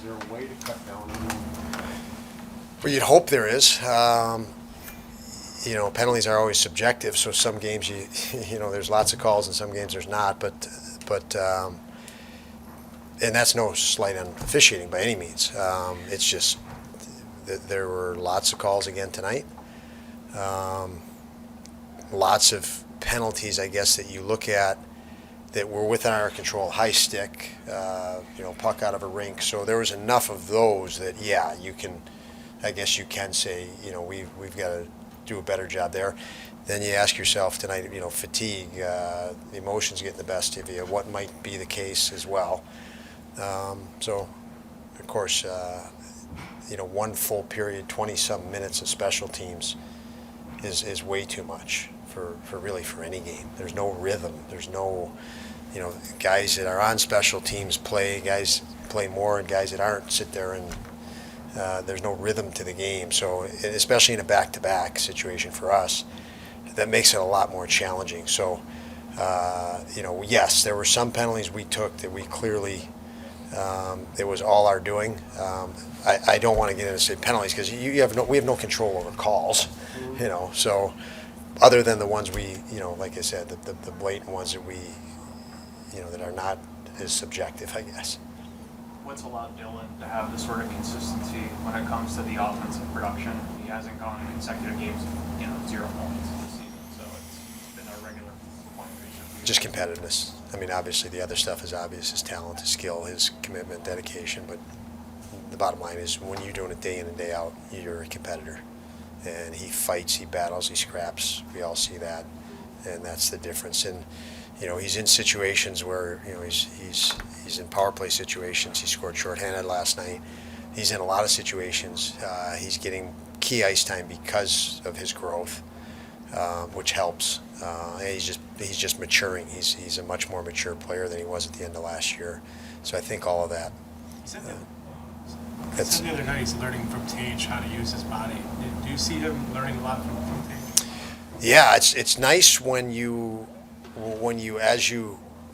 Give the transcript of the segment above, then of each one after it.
there a way to cut down on them? Well, you'd hope there is. Penalties are always subjective. So some games, there's lots of calls, and some games there's not. But and that's no slight on officiating by any means. It's just that there were lots of calls again tonight. Lots of penalties, I guess, that you look at that were within our control. High stick, puck out of a rink. So there was enough of those that, you can, I guess you can say, we've got to do a better job there. Then you ask yourself tonight, fatigue, emotions getting the best of you, what might be the case as well. So, of course, one full period, 20-some minutes of special teams is way too much for any game. There's no rhythm. There's no, guys that are on special teams guys play more, and guys that aren't sit there and there's no rhythm to the game. So, especially in a back-to-back situation for us, that makes it a lot more challenging. So, yes, there were some penalties we took that we clearly, it was all our doing. I don't want to get into say penalties because we have no control over calls, so other than the ones we, like I said, the blatant ones that we, that are not as subjective, I guess. What's allowed Dylan to have this sort of consistency when it comes to the offensive production? He hasn't gone in consecutive games of 0 points this season, so it's been a regular point recently. Just competitiveness. I mean, obviously the other stuff is obvious: his talent, his skill, his commitment, dedication. But the bottom line is, when you're doing it day in and day out, you're a competitor. And he fights, he battles, he scraps. We all see that, and that's the difference. And he's in situations where he's in power play situations. He scored shorthanded last night. He's in a lot of situations. He's getting key ice time because of his growth, which helps. And he's just maturing. He's a much more mature player than he was at the end of last year. So I think all of that. He said the other night he's learning from Tage how to use his body. Do you see him learning a lot from Tage? Yeah, it's nice when you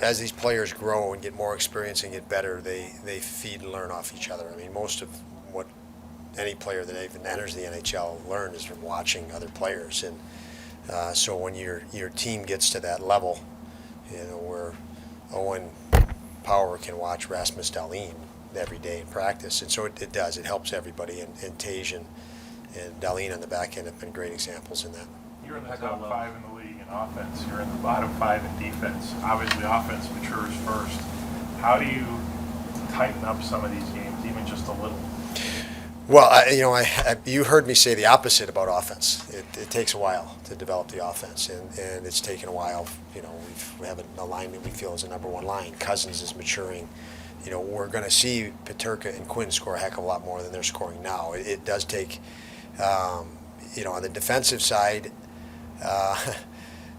as these players grow and get more experience and get better, they feed and learn off each other. I mean, most of what any player that even enters the NHL learns is from watching other players. And so when your team gets to that level, where Owen Power can watch Rasmus Dahlin every day in practice, and so it does. It helps everybody, and Tage and Dahlin on the back end have been great examples in that. You're in the top 5 in the league in offense. You're in the bottom 5 in defense. Obviously, offense matures first. How do you tighten up some of these games, even just a little? Well, you heard me say the opposite about offense. It takes a while to develop the offense, and it's taken a while. We have a line that we feel is a number one line. Cozens is maturing. We're going to see Peterka and Quinn score a heck of a lot more than they're scoring now. It does take, on the defensive side,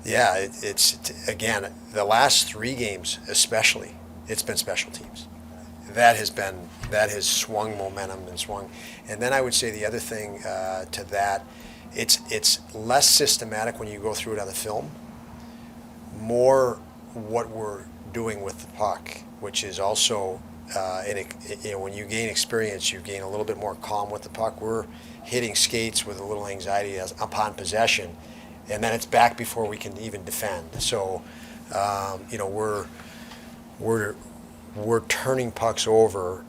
it's again, the last 3 games especially, it's been special teams. That has swung momentum and swung. And then I would say the other thing to that, it's less systematic when you go through it on the film, more what we're doing with the puck, which is also, when you gain experience, you gain a little bit more calm with the puck. We're hitting skates with a little anxiety upon possession, and then it's back before we can even defend. So, we're turning pucks over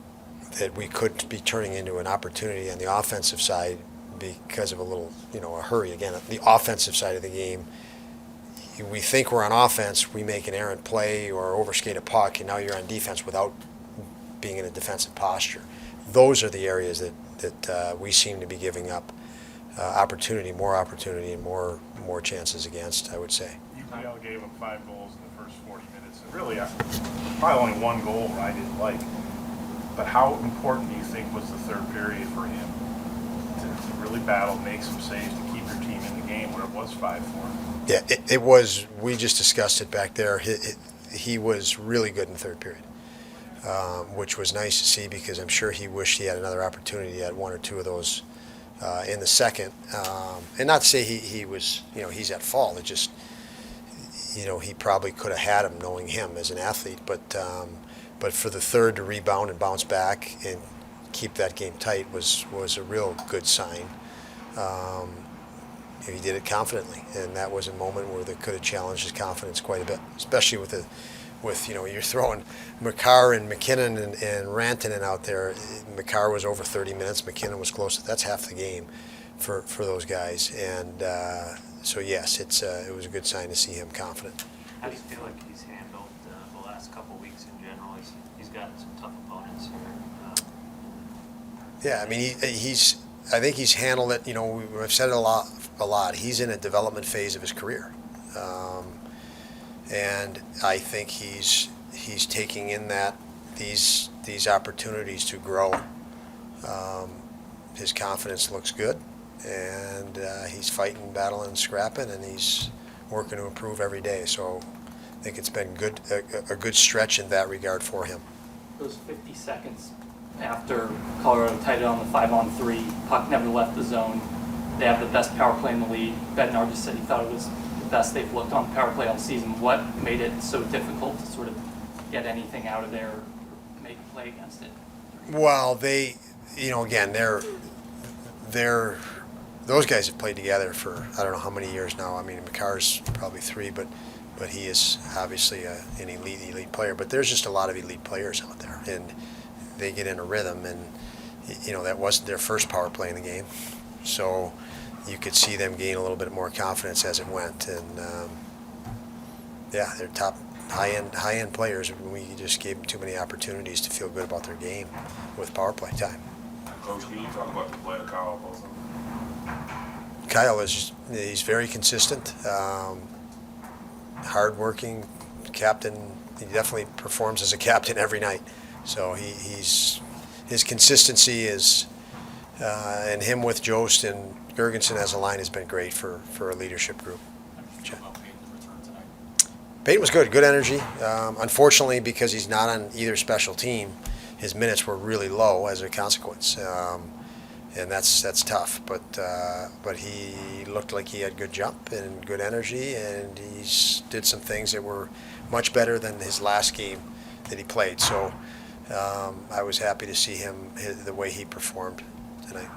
that we could be turning into an opportunity on the offensive side because of a little, a hurry. Again, the offensive side of the game, we think we're on offense, we make an errant play or overskate a puck, and now you're on defense without being in a defensive posture. Those are the areas that we seem to be giving up more opportunity, and more chances against, I would say. UPL gave up 5 goals in the first 40 minutes, and really, probably only 1 goal I didn't like. But how important do you think was the third period for him to really battle, make some saves, to keep your team in the game where it was 5-4? Yeah, it was. We just discussed it back there. He was really good in the third period, which was nice to see, because I'm sure he wished he had another opportunity. He had 1 or 2 of those in the second. And not to say he was, he's at fault. It just, he probably could have had him, knowing him as an athlete. But for the third to rebound and bounce back and keep that game tight was a real good sign. He did it confidently, and that was a moment where they could have challenged his confidence quite a bit, especially with you're throwing Makar and McKinnon and Rantanen out there. Makar was over 30 minutes. McKinnon was close. That's half the game for those guys, and so yes, it was a good sign to see him confident. How do you feel like he's handled the last couple of weeks in general? He's gotten some tough opponents here. Yeah, I mean, I think he's handled it. We've said it a lot. He's in a development phase of his career, and I think he's taking in these opportunities to grow. His confidence looks good, and he's fighting, battling, scrapping, and he's working to improve every day. So I think it's been a good stretch in that regard for him. Those 50 seconds after Colorado tied it on the 5-on-3, puck never left the zone. They have the best power play in the league. Bednar just said he thought it was the best they've looked on power play all season. What made it so difficult to sort of get anything out of there or make a play against it? Well, again, those guys have played together for I don't know how many years now. I mean, Makar's probably 3, but he is obviously an elite player. But there's just a lot of elite players out there, and they get in a rhythm, and that wasn't their first power play in the game, so you could see them gain a little bit more confidence as it went, and they're top high end players. We just gave them too many opportunities to feel good about their game with power play time. Coach, can you talk about the play of Kyle Wilson? Kyle he's very consistent, hardworking captain. He definitely performs as a captain every night. So his consistency is, and him with Jost and Gergensen as a line has been great for a leadership group. Peyton was good energy. Unfortunately, because he's not on either special team, his minutes were really low as a consequence, and that's tough. But he looked like he had good jump and good energy, and he did some things that were much better than his last game that he played. So I was happy to see him the way he performed tonight.